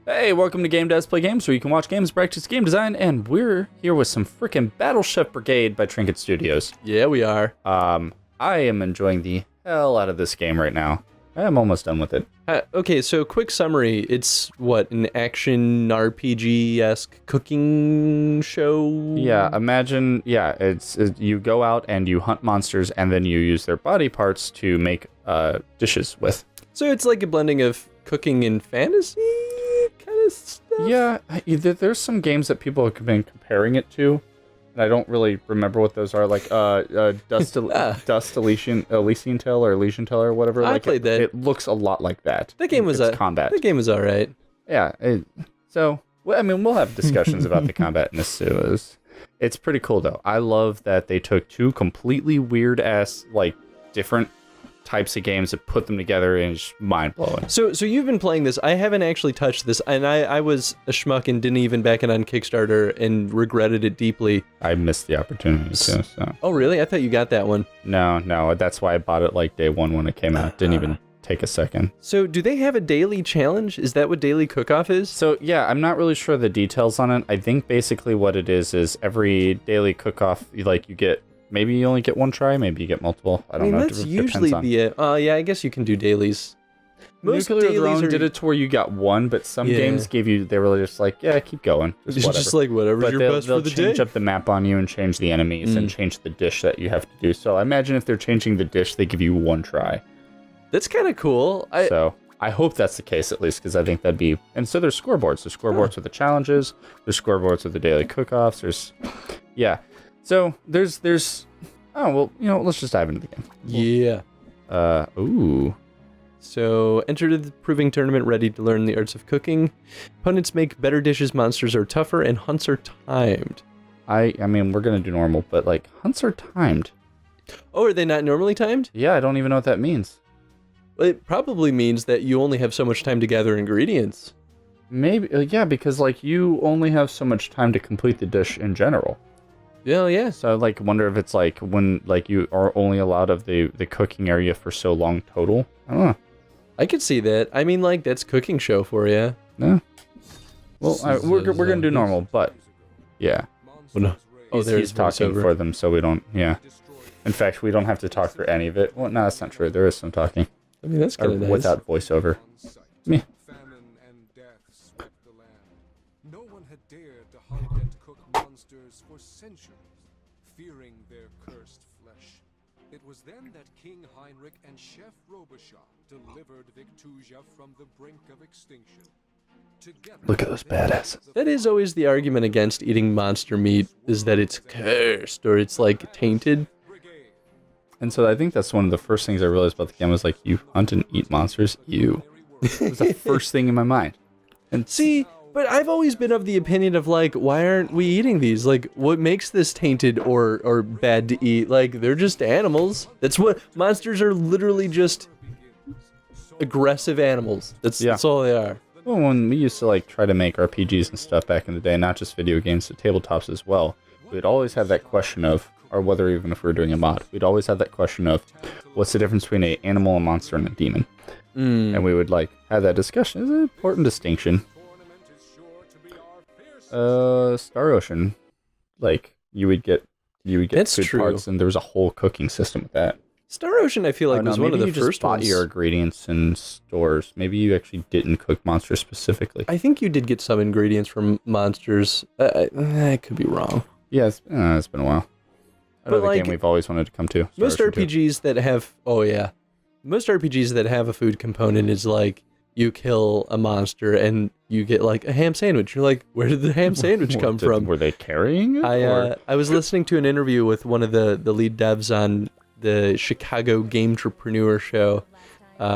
Hey, welcome to Game Devs Play Games, where you can watch games, practice game design, and we're here with some freaking Battle Chef Brigade by Trinket Studios. Yeah, we are. I am enjoying the hell out of this game right now. I'm almost done with it. Okay, so quick summary. It's, what, an action RPG-esque cooking show? Yeah, imagine, it's you go out and you hunt monsters, and then you use their body parts to make dishes with. So it's like a blending of cooking and fantasy kind of stuff? Yeah, there's some games that people have been comparing it to, and I don't really remember what those are, like Dust Elysian Tale or Elysian Tale or whatever. I played that. It looks a lot like that. That game was combat. That game was all right. Yeah, we'll have discussions about the combat in this too. It's pretty cool though. I love that they took two completely weird ass, like, different types of games and put them together, and it's mind-blowing. So you've been playing this. I haven't actually touched this, and I was a schmuck and didn't even back it on Kickstarter and regretted it deeply. I missed the opportunity too, so. Oh, really? I thought you got that one. No, that's why I bought it like day one when it came out. Didn't even take a second. So do they have a daily challenge? Is that what Daily Cook-Off is? So yeah, I'm not really sure the details on it. I think basically what it is every Daily Cook-Off, you get, maybe you only get one try, maybe you get multiple. I don't know. That's usually yeah, I guess you can do dailies. Most Nuclear dailies Throne did it to where you got one, but some games they were just like, yeah, keep going. Just like whatever's your best for the day. They'll change up the map on you and change the enemies and change the dish that you have to do. So I imagine if they're changing the dish, they give you one try. That's kind of cool. So I hope that's the case at least, because I think that'd be... And so there's scoreboards. There's scoreboards with the challenges. There's scoreboards with the daily cook-offs. Yeah. So there's... Oh, well, let's just dive into the game. Yeah. Ooh. So, enter the proving tournament ready to learn the arts of cooking. Opponents make better dishes, monsters are tougher, and hunts are timed. I mean, we're going to do normal, but, like, hunts are timed. Oh, are they not normally timed? Yeah, I don't even know what that means. Well, it probably means that you only have so much time to gather ingredients. Maybe, yeah, because, like, you only have so much time to complete the dish in general. Yeah. So I, like, wonder if it's, like, when, like, you are only allowed of the cooking area for so long total. I don't know. I could see that. I mean, like, that's cooking show for you. Yeah. Well, we're going to do normal, but, yeah. Well, no. He's talking for them, so we don't, yeah. In fact, we don't have to talk for any of it. Well, no, that's not true. There is some talking. I mean, that's kind of nice. Without voiceover. Me. No one had dared to hunt and cook monsters for centuries, fearing their cursed flesh. It was then that King Heinrich and Chef Robichaud delivered Victusia from the brink of extinction. Together, look at those badasses. That is always the argument against eating monster meat, is that it's cursed or it's, like, tainted. And so I think that's one of the first things I realized about the game was, like, you hunt and eat monsters? Ew. It was the first thing in my mind. And see... But I've always been of the opinion of, like, why aren't we eating these? Like, what makes this tainted or bad to eat? Like, they're just animals. That's what... Monsters are literally just aggressive animals. That's all they are. Well, when we used to, like, try to make RPGs and stuff back in the day, not just video games, but tabletops as well, we'd always have that question of, or whether even if we were doing a mod, we'd always have that question of, what's the difference between an animal, a monster, and a demon? And we would, like, have that discussion. It's an important distinction. Star Ocean, like, you would get That's food true. parts, and there was a whole cooking system with that. Star Ocean, I feel like, was one of the first just bought ones. your ingredients in stores. Maybe you actually didn't cook monsters specifically. I think you did get some ingredients from monsters. I could be wrong. Yeah, it's been a while. Another game we've always wanted to come to. Most RPGs that have... Oh, yeah. Most RPGs that have a food component is like, you kill a monster and you get, like, a ham sandwich. You're like, where did the ham sandwich come from? Were they carrying it? I was listening to an interview with one of the lead devs on the Chicago Game Entrepreneur show,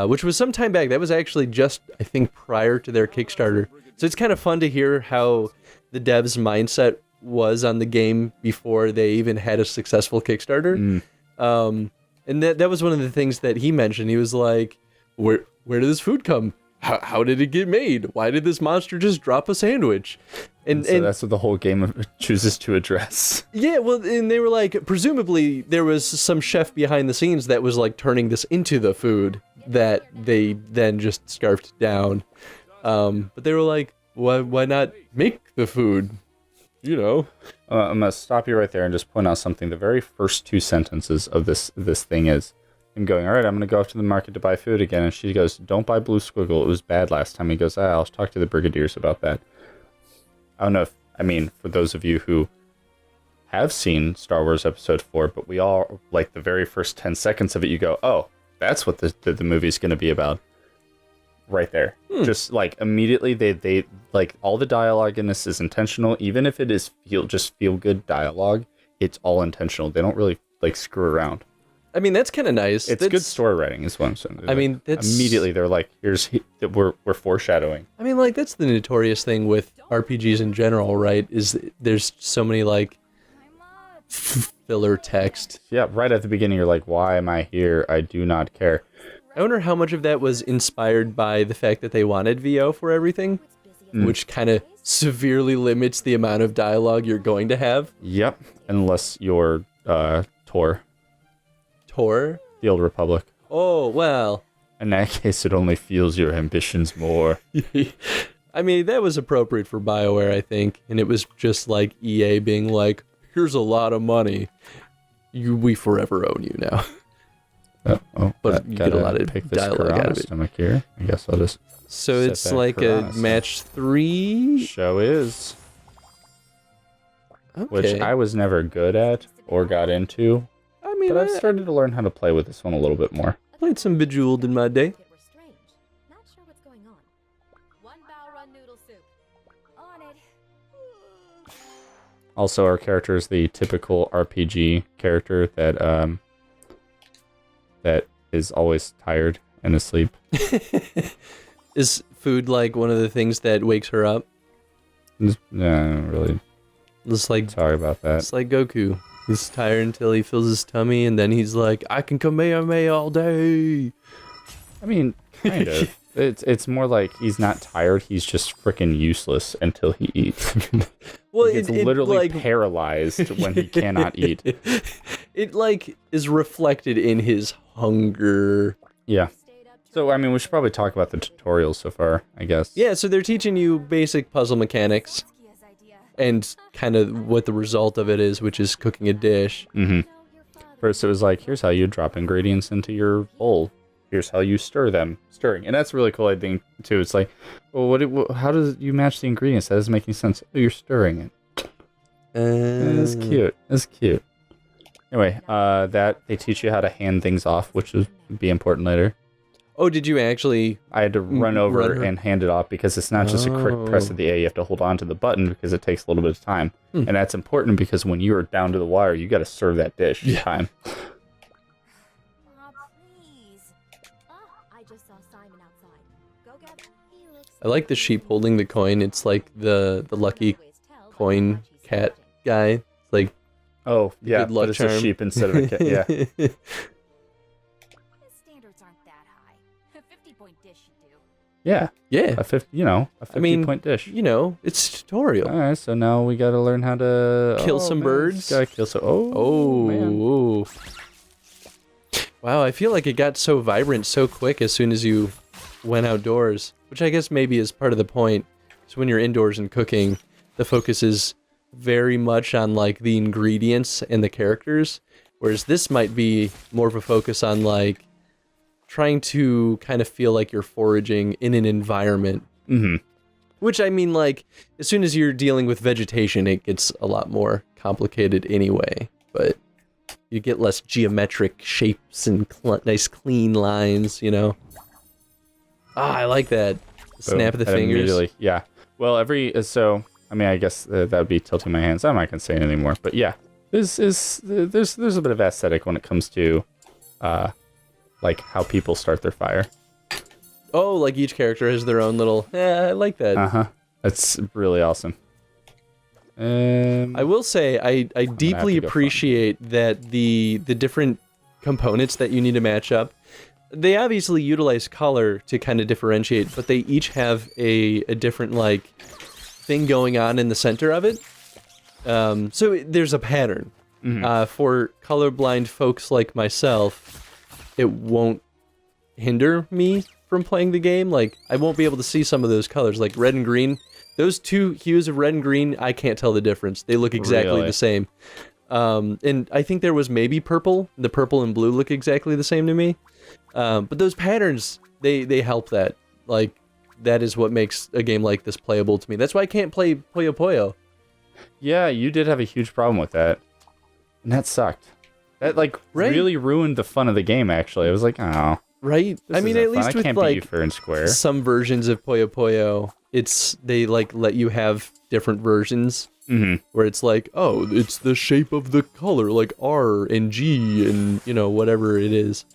which was some time back. That was actually just, I think, prior to their Kickstarter. So it's kind of fun to hear how the devs' mindset was on the game before they even had a successful Kickstarter. And that was one of the things that he mentioned. He was like, where did this food come? How did it get made? Why did this monster just drop a sandwich? And that's what the whole game chooses to address. Yeah, well, and they were like, presumably there was some chef behind the scenes that was like turning this into the food that they then just scarfed down. But they were like, why not make the food? You know. I'm gonna stop you right there and just point out something. The very first 2 sentences of this thing is him going, all right, I'm gonna go off to the market to buy food again, and she goes, don't buy Blue Squiggle. It was bad last time. He goes, I'll talk to the Brigadiers about that. I don't know if, I mean, for those of you who have seen Star Wars Episode 4, but we all, like, the very first 10 seconds of it, you go, oh, that's what the movie's going to be about. Right there. Just, like, immediately, they like, all the dialogue in this is intentional. Even if it is feel-good dialogue, it's all intentional. They don't really, like, screw around. I mean, that's kind of nice. It's good story writing is what I'm saying. I mean, that's... Immediately, they're like, we're foreshadowing. I mean, like, that's the notorious thing with RPGs in general, right? Is there's so many, like, filler text. Yeah, right at the beginning, you're like, why am I here? I do not care. I wonder how much of that was inspired by the fact that they wanted VO for everything, which kind of severely limits the amount of dialogue you're going to have. Yep, unless you're Tor. Tor? The Old Republic. Oh, well. In that case, it only fuels your ambitions more. I mean, that was appropriate for BioWare, I think. And it was just like EA being like, here's a lot of money. We forever own you now. But you get a lot of dialogue out of it. Stomach here. I guess I'll just... So it's like a match 3? Show is. Okay. Which I was never good at or got into. I mean, but I've started to learn how to play with this one a little bit more. Played some Bejeweled in my day. Not sure what's going on. 1 bow run noodle soup. On it. Also, our character is the typical RPG character that is always tired and asleep. Is food like one of the things that wakes her up? No, really. It's like, sorry about that. It's like Goku. He's tired until he fills his tummy, and then he's like, I can Kamehameha all day. I mean, kind of. It's more like he's not tired, he's just freaking useless until he eats. Well, he gets literally like... paralyzed when he cannot eat. It, like, is reflected in his hunger. Yeah. So, I mean, we should probably talk about the tutorials so far, I guess. Yeah, so they're teaching you basic puzzle mechanics. And kind of what the result of it is, which is cooking a dish. Mm-hmm. First, it was like, here's how you drop ingredients into your bowl. Here's how you stir them. Stirring. And that's really cool, I think, too. It's like, well, how does you match the ingredients? That doesn't make any sense. Oh, you're stirring it. That's cute. That's cute. Anyway, that they teach you how to hand things off, which will be important later. Oh, did you actually... I had to run over and hand it off because it's not just a quick press of the A. You have to hold on to the button because it takes a little bit of time. And that's important because when you are down to the wire, you got to serve that dish in time. Please. I just saw Simon outside. Go get him. I like the sheep holding the coin. It's like the lucky coin cat guy. It's like... Oh, yeah, good luck but it's charm. a sheep instead of a cat. Yeah. Yeah. Yeah. A 50-point dish. You know, it's tutorial. All right, so now we got to learn how to kill some birds. Gotta kill some. Man. Wow, I feel like it got so vibrant so quick as soon as you went outdoors, which I guess maybe is part of the point. So when you're indoors and cooking, the focus is very much on like the ingredients and the characters, whereas this might be more of a focus on like trying to kind of feel like you're foraging in an environment. Mm-hmm. Which, I mean, like, as soon as you're dealing with vegetation, it gets a lot more complicated anyway. But you get less geometric shapes and nice clean lines, you know? I like that. Snap of the fingers. Yeah. Well, so, I mean, I guess that would be tilting my hands. I'm not going to say anything more. But yeah, there's a bit of aesthetic when it comes to... like how people start their fire. Oh, like each character has their own little... I like that. Uh-huh. That's really awesome. I will say, I deeply appreciate that the different components that you need to match up, they obviously utilize color to kind of differentiate, but they each have a different, like, thing going on in the center of it. So there's a pattern. Mm-hmm. For colorblind folks like myself, it won't hinder me from playing the game. Like, I won't be able to see some of those colors, like red and green. Those two hues of red and green, I can't tell the difference. They look exactly Really? the same. And I think there was maybe purple. The purple and blue look exactly the same to me. But those patterns, they help that. Like, that is what makes a game like this playable to me. That's why I can't play Puyo Puyo. Yeah, you did have a huge problem with that. And that sucked. That, like, Right? really ruined the fun of the game, actually. I was like, oh. Right? This I mean, isn't at fun. least I with, can't beat you like, fair and square. some versions of Puyo Puyo, they, like, let you have different versions. Mm-hmm. Where it's like, oh, it's the shape of the color, like R and G and, you know, whatever it is.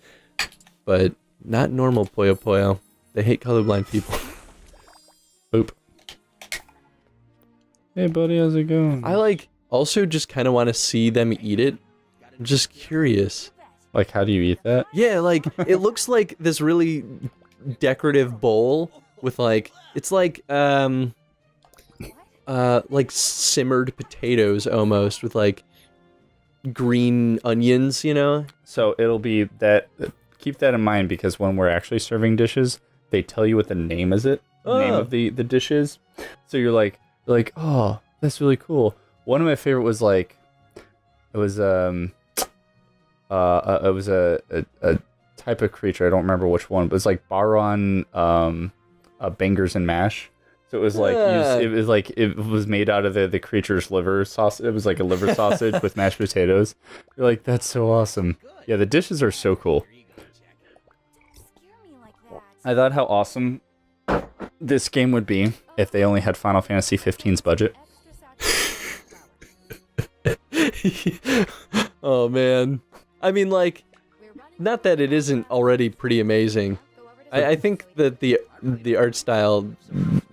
But not normal Puyo Puyo. They hate colorblind people. Boop. Hey, buddy, how's it going? I, like, also just kind of want to see them eat it. I'm just curious. Like, how do you eat that? Yeah, like, it looks like this really decorative bowl with, like, it's like simmered potatoes almost with, like, green onions, you know? So it'll be that. Keep that in mind, because when we're actually serving dishes, they tell you what the name is. Name of the dish is. So you're like, oh, that's really cool. One of my favorite was like, it was a type of creature. I don't remember which one, but it's like Baron bangers and mash. So it was like it was made out of the creature's liver sauce. It was like a liver sausage with mashed potatoes. You're like, that's so awesome. Yeah, the dishes are so cool. Scare me like that. I thought how awesome this game would be if they only had Final Fantasy 15's budget. Oh, man. I mean, like, not that it isn't already pretty amazing. I think that the art style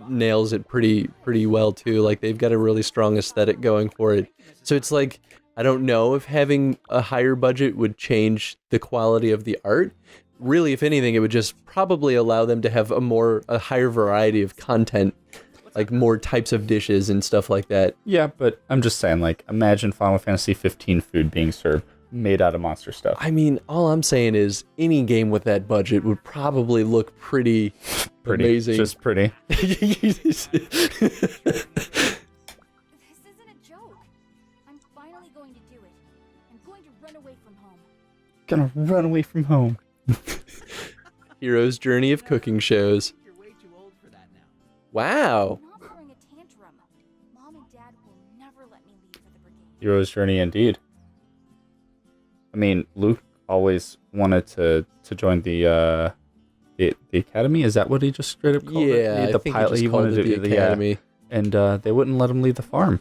nails it pretty well too. Like, they've got a really strong aesthetic going for it. So it's like, I don't know if having a higher budget would change the quality of the art. Really, if anything, it would just probably allow them to have a higher variety of content, like more types of dishes and stuff like that. Yeah, but I'm just saying, like, imagine Final Fantasy 15 food being served made out of monster stuff. I mean, all I'm saying is any game with that budget would probably look pretty amazing. Just pretty. This isn't a joke. I'm finally going to do it. I'm going to run away from home. Gonna run away from home. Hero's Journey of Cooking Shows. You're way too old for that now. Wow. I'm not throwing a tantrum. Mom and Dad will never let me leave for the brigade. Hero's Journey, indeed. I mean, Luke always wanted to join the academy. Is that what he just straight up called it? Yeah, The I think pilot. he He just called wanted it to the yeah. Academy. And they wouldn't let him leave the farm.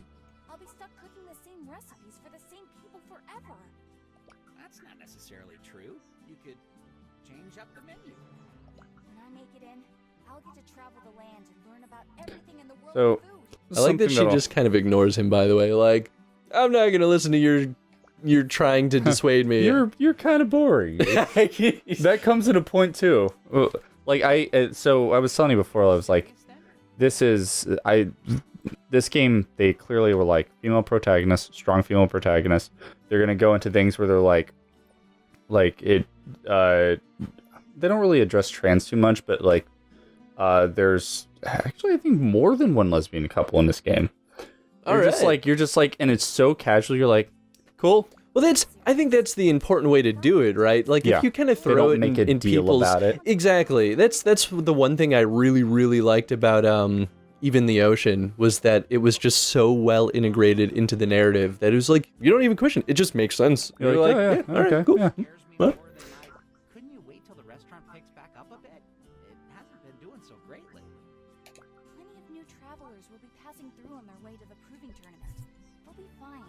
I'll be stuck cooking the same recipes for the same people forever. That's not necessarily true. You could change up the menu. When I make it in, I'll get to travel the land and learn about everything in the world So- of food. I like that she just kind of ignores him, by the way. Like, I'm not going to listen to you're trying to dissuade me. You're kind of boring. That comes at a point too. Like so I was telling you before, I was like, this game, they clearly were like female protagonist, strong female protagonist. They're gonna go into things where they're like it. They don't really address trans too much, but like, there's actually I think more than one lesbian couple in this game. You're just like, and it's so casual. You're like, cool. Well, I think that's the important way to do it, right? Like, Yeah. if you kind of They throw don't it make in a deal people's... about it. Exactly. That's the one thing I really, really liked about Even the Ocean, was that it was just so well integrated into the narrative that it was like, you don't even question it. It just makes sense. You're You're like, like, yeah, all right, okay, cool. yeah. Scares me What? more than couldn't you wait till the restaurant picks back up a bit? It hasn't been doing so great lately. Plenty of new travelers will be passing through on their way to the proving tournament. They'll be fine.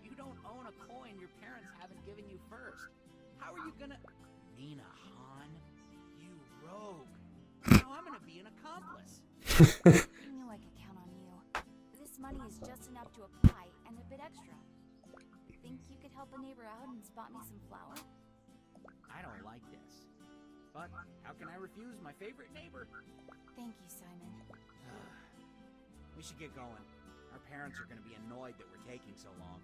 You don't own a coin your parents haven't given you first. How are you gonna... Nina Han, you rogue. Now I'm gonna be an accomplice. I knew I could count on you. This money is just enough to apply and a bit extra. Think you could help a neighbor out and spot me some flour? I don't like this. But how can I refuse my favorite neighbor? Thank you, Simon. We should get going. Our parents are gonna be annoyed that we're taking so long.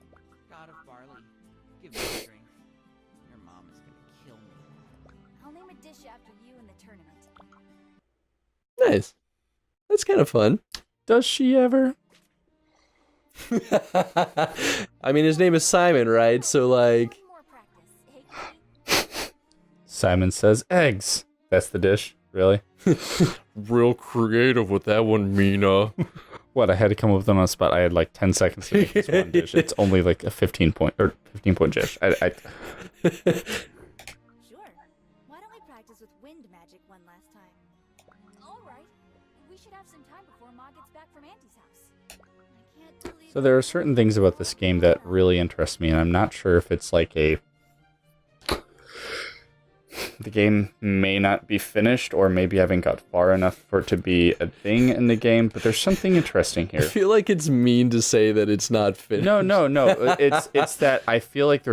God of barley, give me strength. Your mom is gonna kill me. I'll name a dish after you in the tournament. Nice. That's kind of fun. Does she ever? I mean, his name is Simon, right? So, like... More practice, eh, Kitty? Simon says eggs. That's the dish? Really? Real creative with that one, Mina. What, I had to come up with them on the spot. I had like 10 seconds to make this one dish. It's only like a 15 point dish. Sure. Why don't we practice with wind magic one last time? All right. We should have some time before Ma gets back from Auntie's house. I can't believe. So there are certain things about this game that really interest me, and I'm not sure if it's like the game may not be finished, or maybe I haven't got far enough for it to be a thing in the game, but there's something interesting I here. feel like it's mean to say that it's not finished. No. It's that I feel like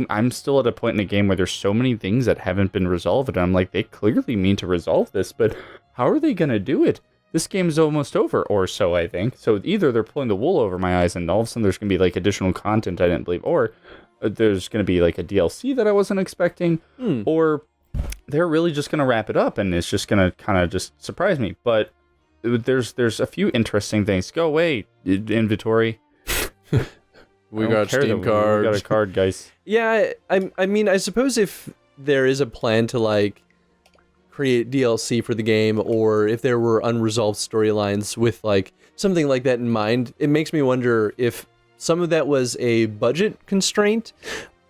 I'm still at a point in the game where there's so many things that haven't been resolved, and I'm like, they clearly mean to resolve this, but how are they going to do it? This game is almost over, or so I think. So either they're pulling the wool over my eyes, and all of a sudden there's going to be like additional content I didn't believe, or there's going to be like a DLC that I wasn't expecting, or they're really just going to wrap it up, and it's just going to kind of just surprise me. But there's a few interesting things. Go away, inventory. We got Steam cards. We got a card, guys. Yeah, I mean, I suppose if there is a plan to, like, create DLC for the game, or if there were unresolved storylines with, like, something like that in mind, it makes me wonder if some of that was a budget constraint,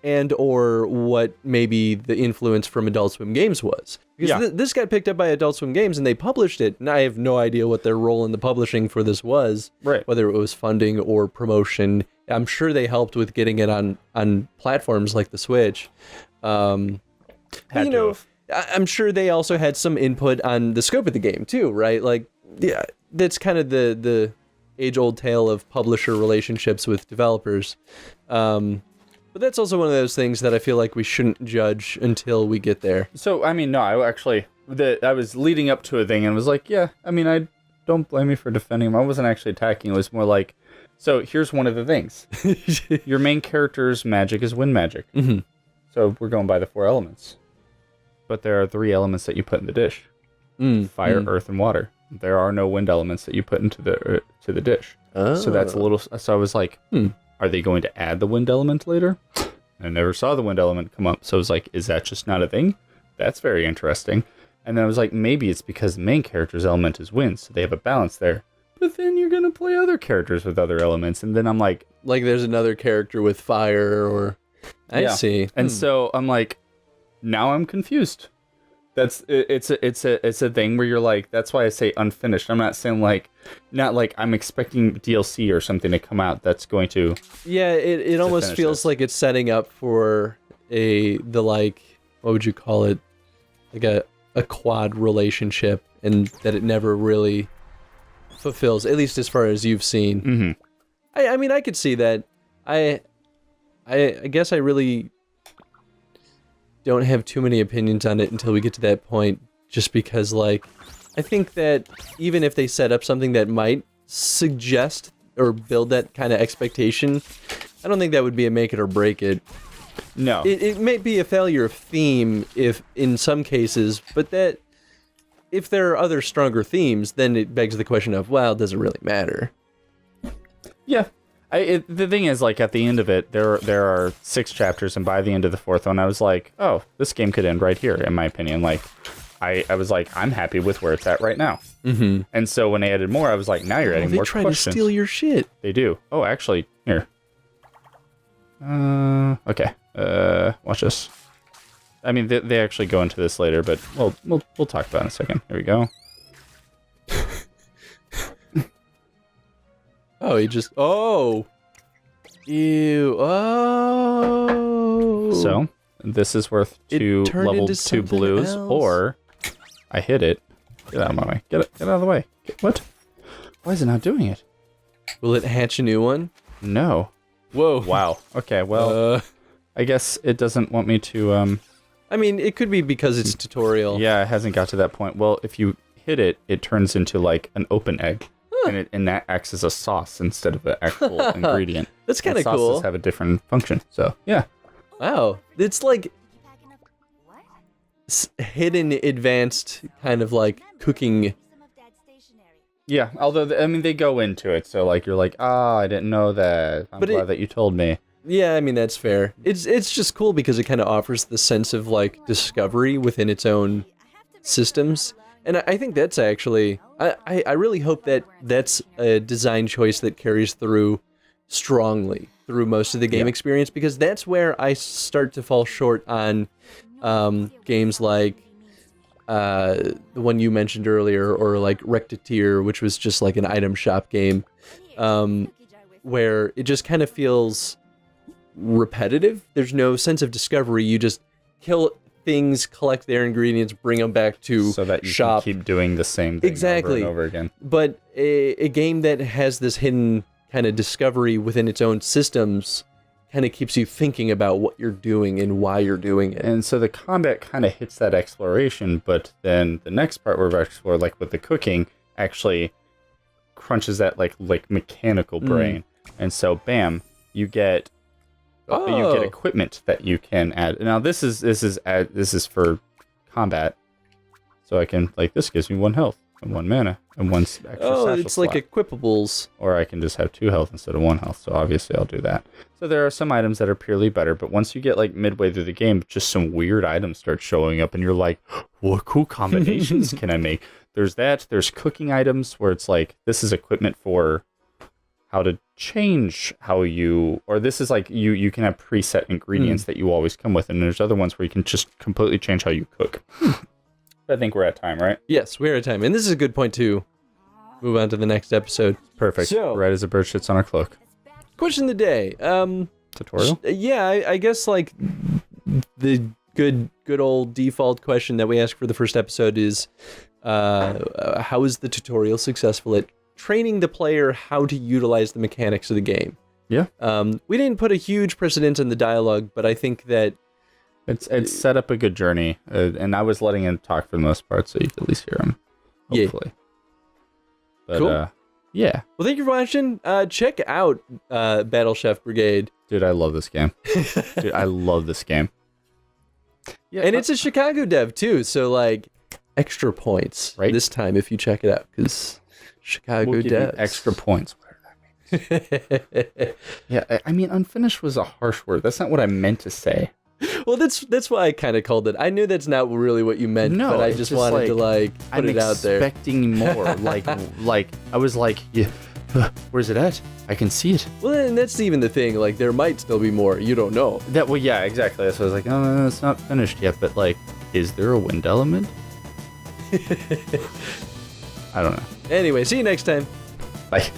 and or what maybe the influence from Adult Swim Games was. Because this got picked up by Adult Swim Games, and they published it, and I have no idea what their role in the publishing for this was. Right. Whether it was funding or promotion. I'm sure they helped with getting it on platforms like the Switch. I'm sure they also had some input on the scope of the game, too, right? Like, yeah, that's kind of the age-old tale of publisher relationships with developers. But that's also one of those things that I feel like we shouldn't judge until we get there. So, I mean, no, I was leading up to a thing and was like, yeah, I mean, I don't blame you for defending him. I wasn't actually attacking. It was more like, so here's one of the things. Your main character's magic is wind magic. Mm-hmm. So we're going by the 4 elements. But there are 3 elements that you put in the dish. Fire, earth, and water. There are no wind elements that you put into the dish. Oh. So that's a little... So I was like, are they going to add the wind element later? I never saw the wind element come up. So I was like, is that just not a thing? That's very interesting. And then I was like, maybe it's because the main character's element is wind, so they have a balance there. But then you're going to play other characters with other elements. And then I'm like... Like there's another character with fire or... I see. And so I'm like, now I'm confused. It's a thing where you're like, that's why I say unfinished. I'm not saying not like I'm expecting DLC or something to come out that's going to... Yeah, it almost feels like it's setting up for what would you call it? Like a quad relationship, and that it never really fulfills, at least as far as you've seen. Mm-hmm. I mean, I could see that. I guess I really don't have too many opinions on it until we get to that point, just because, like, I think that even if they set up something that might suggest or build that kind of expectation, I don't think that would be a make it or break it. No. It may be a failure of theme if in some cases, but that if there are other stronger themes, then it begs the question of, well, does it really matter? Yeah. The thing is, like, at the end of it, there are 6 chapters, and by the end of the 4th one, I was like, oh, this game could end right here, in my opinion. Like, I was like, I'm happy with where it's at right now. Mm-hmm. And so when they added more, I was like, now you're adding more questions. They try to steal your shit. They do. Oh, actually, here. Okay. Watch this. I mean, they actually go into this later, but we'll talk about it in a second. Here we go. Oh, he just... Oh! Ew. Oh! So, this is worth 2 level 2 blues, else. or I hit it. Get out of my way. Get out of the way. What? Why is it not doing it? Will it hatch a new one? No. Whoa. Wow. Okay, well, I guess it doesn't want me to, I mean, it could be because it's tutorial. Yeah, it hasn't got to that point. Well, if you hit it, it turns into, like, an open egg. And that acts as a sauce instead of an actual ingredient. That's kind of cool. Sauces have a different function, so yeah. Wow, it's like hidden, advanced kind of like cooking Yeah, although I mean they go into it, so like you're like, I didn't know that. I'm glad that you told me. Yeah, I mean that's fair. It's just cool because it kind of offers the sense of like discovery within its own systems, and I think that's actually I really hope that that's a design choice that carries through strongly through most of the game experience, because that's where I start to fall short on games like the one you mentioned earlier, or like Rectitier, which was just like an item shop game, where it just kind of feels repetitive. There's no sense of discovery. You just kill things, collect their ingredients, bring them back to so that you shop. Can keep doing the same thing exactly over and over again. But a game that has this hidden kind of discovery within its own systems kind of keeps you thinking about what you're doing and why you're doing it. And so the combat kind of hits that exploration, but then the next part where we explore, like with the cooking, actually crunches that like mechanical brain. And so, bam, you get equipment that you can add. Now this is for combat, so I can this gives me 1 health and 1 mana and 1 extra satchel it's slot. like equipables. Or I can just have 2 health instead of 1 health, so obviously I'll do that. So there are some items that are purely better, but once you get midway through the game, just some weird items start showing up and you're like, what cool combinations can I make? There's cooking items where it's like, this is equipment for how to change how you, or this is you can have preset ingredients that you always come with, and there's other ones where you can just completely change how you cook. I think we're at time, right? Yes, we're at time. And this is a good point to move on to the next episode. Perfect. So, right as a bird shits on our cloak. Question of the day. Tutorial? Yeah, I guess the good old default question that we ask for the first episode is, how is the tutorial successful at training the player how to utilize the mechanics of the game? Yeah. We didn't put a huge precedent in the dialogue, but I think that it's set up a good journey, and I was letting him talk for the most part, so you could at least hear him. Hopefully. Yeah. But, cool. Yeah. Well, thank you for watching. Check out Battle Chef Brigade. Dude, I love this game. Dude, I love this game. Yeah, and it's a Chicago dev too, so extra points this time if you check it out, because Chicago we'll give you devs. extra points. Yeah, I mean, unfinished was a harsh word. That's not what I meant to say. Well, that's why I kind of called it. I knew that's not really what you meant, but I just wanted to put it out there. I'm expecting more. I was like, yeah, where's it at? I can see it. Well, and that's even the thing. There might still be more. You don't know. Yeah, exactly. That's why I was like, no, it's not finished yet. But is there a wind element? I don't know. Anyway, see you next time. Bye.